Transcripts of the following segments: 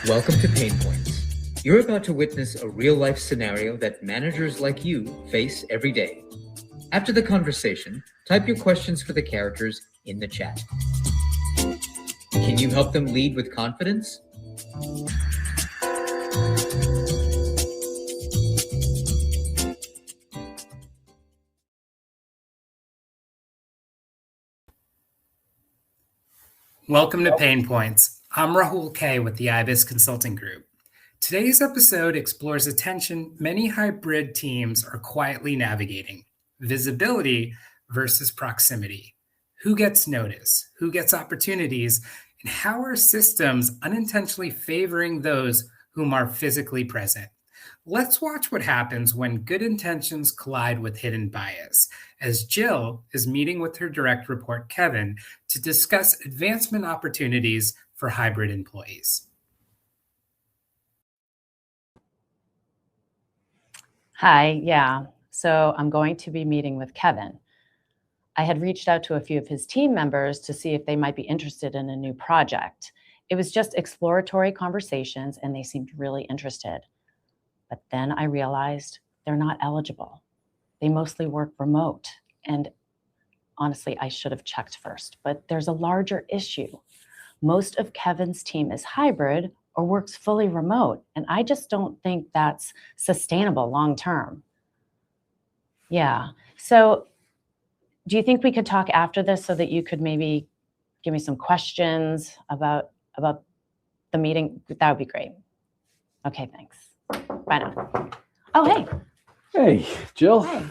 Welcome to Pain Points. You're about to witness a real-life scenario that managers like you face every day. After the conversation, type your questions for the characters in the chat. Can you help them lead with confidence? Welcome to Pain Points. I'm Rahul K with the Ibis Consulting Group. Today's episode explores a tension many hybrid teams are quietly navigating: visibility versus proximity. Who gets notice? Who gets opportunities? And how are systems unintentionally favoring those whom are physically present? Let's watch what happens when good intentions collide with hidden bias, as Jill is meeting with her direct report, Kevin, to discuss advancement opportunities for hybrid employees. Hi, yeah. So I'm going to be meeting with Kevin. I had reached out to a few of his team members to see if they might be interested in a new project. It was just exploratory conversations and they seemed really interested. But then I realized they're not eligible. They mostly work remote. And honestly, I should have checked first, but there's a larger issue. Most of Kevin's team is hybrid or works fully remote, and I just don't think that's sustainable long-term. Yeah, so do you think we could talk after this so that you could maybe give me some questions about the meeting? That would be great. Okay, thanks. Bye now. Oh, hey. Hey, Jill. Hey.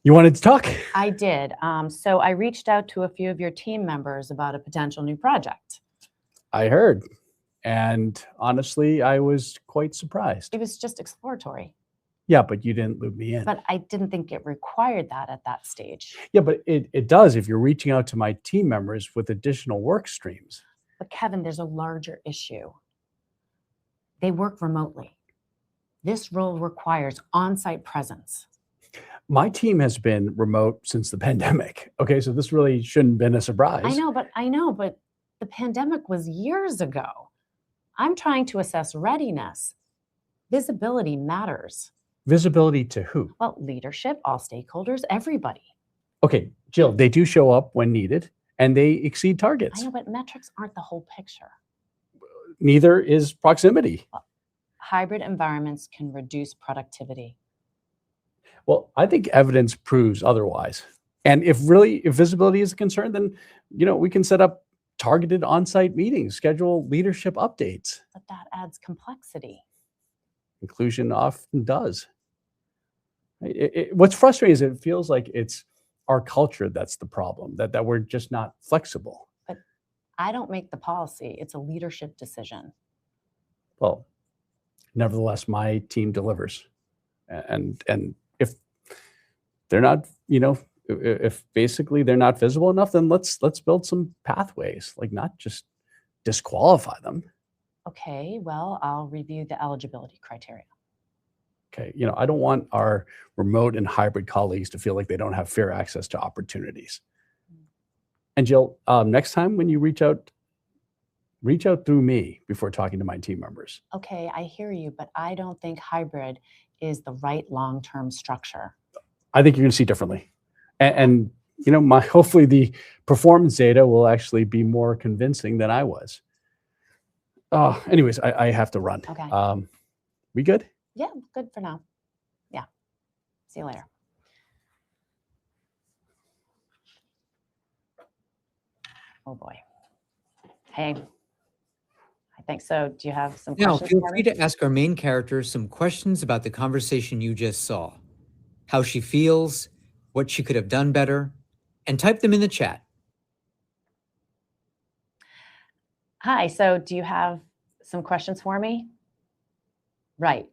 You wanted to talk? I did. So I reached out to a few of your team members about a potential new project. I heard. And honestly, I was quite surprised. It was just exploratory. Yeah, but you didn't loop me in. But I didn't think it required that at that stage. Yeah, but it does if you're reaching out to my team members with additional work streams. But Kevin, there's a larger issue. They work remotely. This role requires on-site presence. My team has been remote since the pandemic. Okay, so this really shouldn't have been a surprise. I know, but the pandemic was years ago. I'm trying to assess readiness. Visibility matters. Visibility to who? Well, leadership, all stakeholders, everybody. Okay, Jill, they do show up when needed and they exceed targets. I know, but metrics aren't the whole picture. Neither is proximity. Well, hybrid environments can reduce productivity. Well, I think evidence proves otherwise. And if visibility is a concern, then, we can set up targeted on-site meetings, schedule leadership updates. But that adds complexity. Inclusion often does. What's frustrating is it feels like it's our culture that's the problem, that we're just not flexible. But I don't make the policy. It's a leadership decision. Well, nevertheless, my team delivers. And if they're not, if basically they're not visible enough, then let's build some pathways, like not just disqualify them. Okay, well, I'll review the eligibility criteria. Okay, I don't want our remote and hybrid colleagues to feel like they don't have fair access to opportunities. And Jill, next time when you reach out through me before talking to my team members. Okay, I hear you, but I don't think hybrid is the right long-term structure. I think you're going to see differently. And hopefully the performance data will actually be more convincing than I was. Anyways, I have to run. Okay. We good? Yeah, good for now. Yeah. See you later. Oh boy. Hey. I think so. Do you have some questions? Now, feel free to ask our main character some questions about the conversation you just saw, how she feels, what she could have done better, and type them in the chat. Hi, so do you have some questions for me? Right.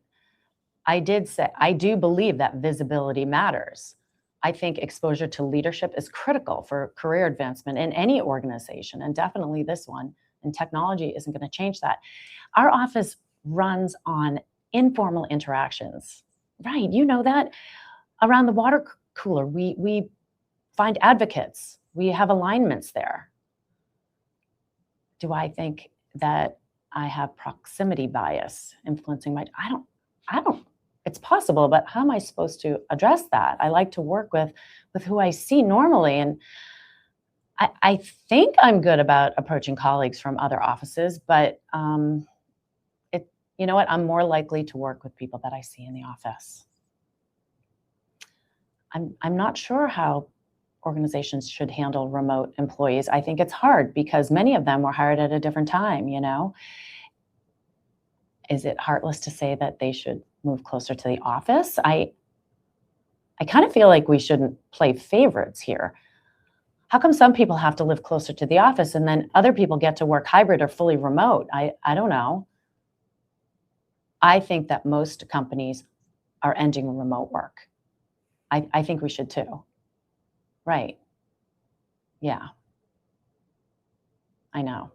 I do believe that visibility matters. I think exposure to leadership is critical for career advancement in any organization, and definitely this one. And technology isn't going to change that. Our office runs on informal interactions. Right, you know that. Around the water cooler, we find advocates. We have alignments there. Do I think that I have proximity bias influencing I don't, it's possible, but how am I supposed to address that? I like to work with who I see normally. And I think I'm good about approaching colleagues from other offices, but you know what? I'm more likely to work with people that I see in the office. I'm not sure how organizations should handle remote employees. I think it's hard because many of them were hired at a different time, you know? Is it heartless to say that they should move closer to the office? I kind of feel like we shouldn't play favorites here. How come some people have to live closer to the office and then other people get to work hybrid or fully remote? I don't know. I think that most companies are ending remote work. I think we should too. Right. Yeah. I know.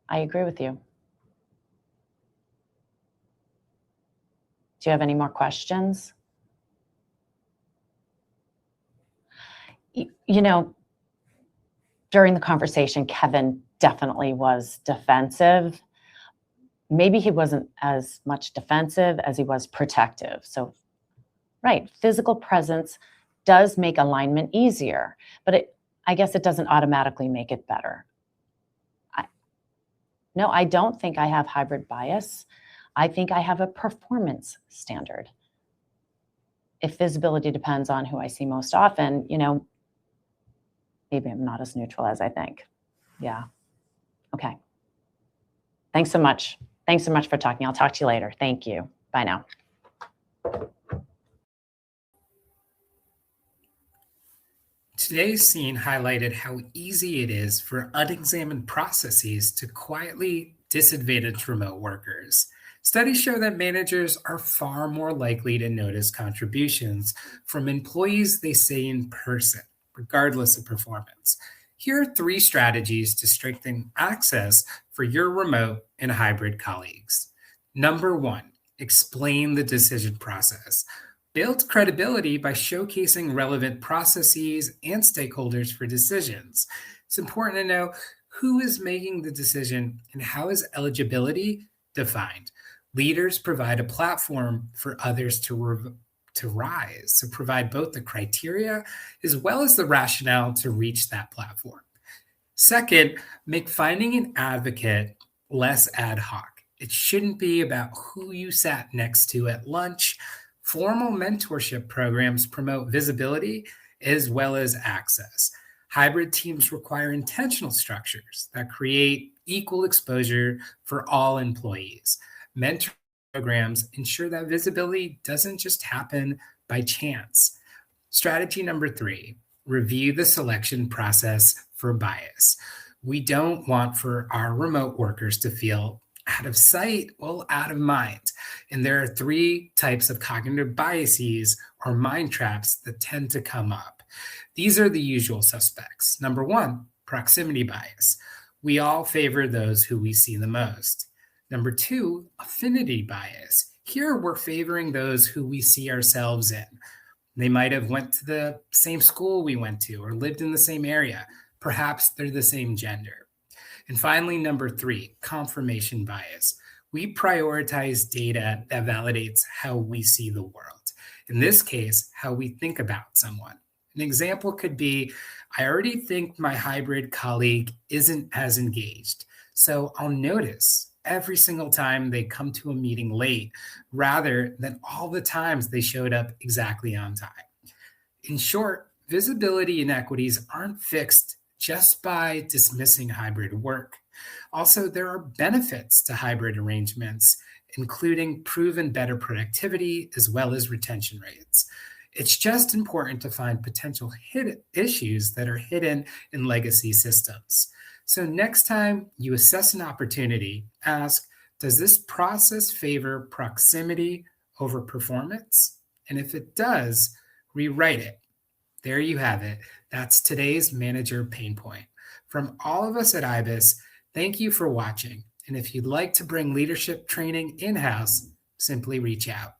I agree with you. Do you have any more questions? You know, during the conversation, Kevin definitely was defensive. Maybe he wasn't as much defensive as he was protective. So, right, physical presence does make alignment easier, but I guess it doesn't automatically make it better. No, I don't think I have hybrid bias. I think I have a performance standard. If visibility depends on who I see most often, you know, maybe I'm not as neutral as I think. Yeah. Okay. Thanks so much. Thanks so much for talking. I'll talk to you later. Thank you. Bye now. Today's scene highlighted how easy it is for unexamined processes to quietly disadvantage remote workers. Studies show that managers are far more likely to notice contributions from employees they see in person, regardless of performance. Here are 3 strategies to strengthen access for your remote and hybrid colleagues. Number 1, explain the decision process. Build credibility by showcasing relevant processes and stakeholders for decisions. It's important to know who is making the decision and how is eligibility defined. Leaders provide a platform for others to rise, to provide both the criteria as well as the rationale to reach that platform. Second, make finding an advocate less ad hoc. It shouldn't be about who you sat next to at lunch. Formal mentorship programs promote visibility as well as access. Hybrid teams require intentional structures that create equal exposure for all employees. Mentor programs ensure that visibility doesn't just happen by chance. Strategy number 3, review the selection process for bias. We don't want for our remote workers to feel out of sight, well, out of mind. And there are 3 types of cognitive biases or mind traps that tend to come up. These are the usual suspects. Number 1, proximity bias. We all favor those who we see the most. Number 2, affinity bias. Here we're favoring those who we see ourselves in. They might have went to the same school we went to or lived in the same area. Perhaps they're the same gender. And finally, number 3, confirmation bias. We prioritize data that validates how we see the world. In this case, how we think about someone. An example could be, I already think my hybrid colleague isn't as engaged, so I'll notice every single time they come to a meeting late, rather than all the times they showed up exactly on time. In short, visibility inequities aren't fixed just by dismissing hybrid work. Also, there are benefits to hybrid arrangements, including proven better productivity as well as retention rates. It's just important to find potential hidden issues that are hidden in legacy systems. So next time you assess an opportunity, ask, does this process favor proximity over performance? And if it does, rewrite it. There you have it. That's today's manager pain point. From all of us at Ibis, thank you for watching. And if you'd like to bring leadership training in-house, simply reach out.